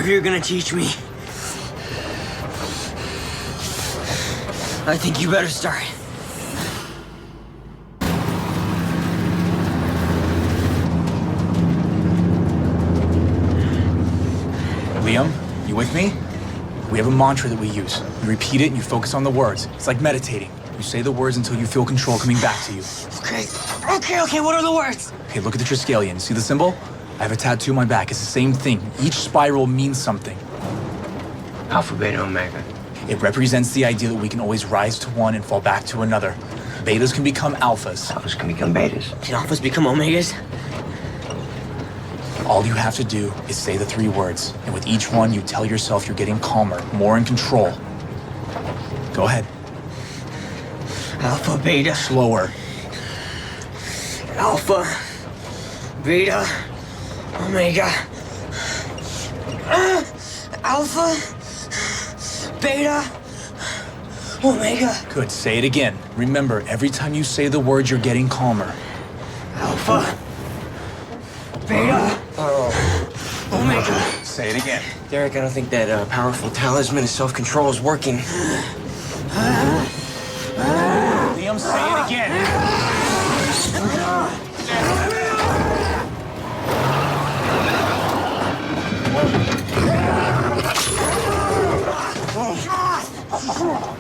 Whatever you're gonna teach me, I think you better start. Liam, you with me? We have a mantra that we use. You repeat it and you focus on the words. It's like meditating. You say the words until you feel control coming back to you. Okay, what are the words? Okay, look at the Triskelion. See the symbol? I have a tattoo on my back. It's the same thing. Each spiral means something. Alpha, Beta, Omega. It represents the idea that we can always rise to one and fall back to another. Betas can become alphas. Alphas can become betas. Can alphas become omegas? All you have to do is say the 3 words, and with each one, you tell yourself you're getting calmer, more in control. Go ahead. Alpha, Beta. Slower. Alpha, Beta, Omega. Alpha, Beta, Omega. Good, say it again. Remember, every time you say the words, you're getting calmer. Alpha, Beta, Omega. Say it again. Derek, I don't think that powerful talisman of self-control is working. Liam, say it again.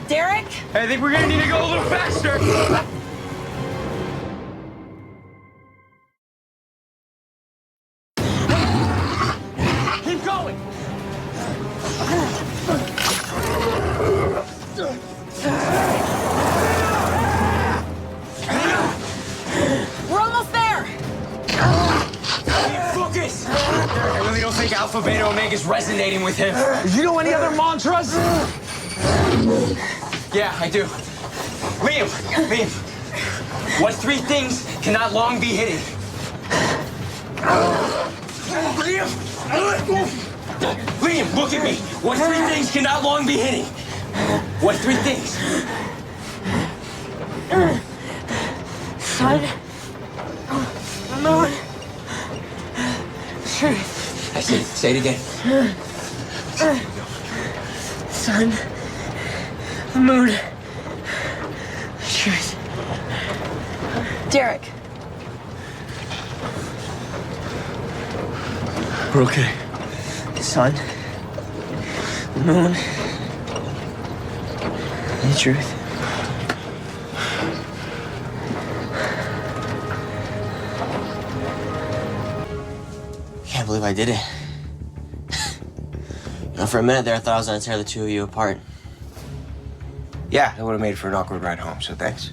Derek? I think we're gonna need to go a little faster. Keep going. We're almost there! Focus! Derek, I really don't think Alpha, Beta, Omega is resonating with him. You know any other mantras? Yeah, I do. Liam, what 3 things cannot long be hidden? Liam, look at me. What 3 things cannot long be hidden? What 3 things? Sun, moon, truth. That's it. Say it again. Sun, moon, truth. Derek. We're okay. The sun, the moon, and the truth. Can't believe I did it. You know, for a minute there, I thought I was gonna tear the 2 of you apart. Yeah, it would have made for an awkward ride home, so thanks.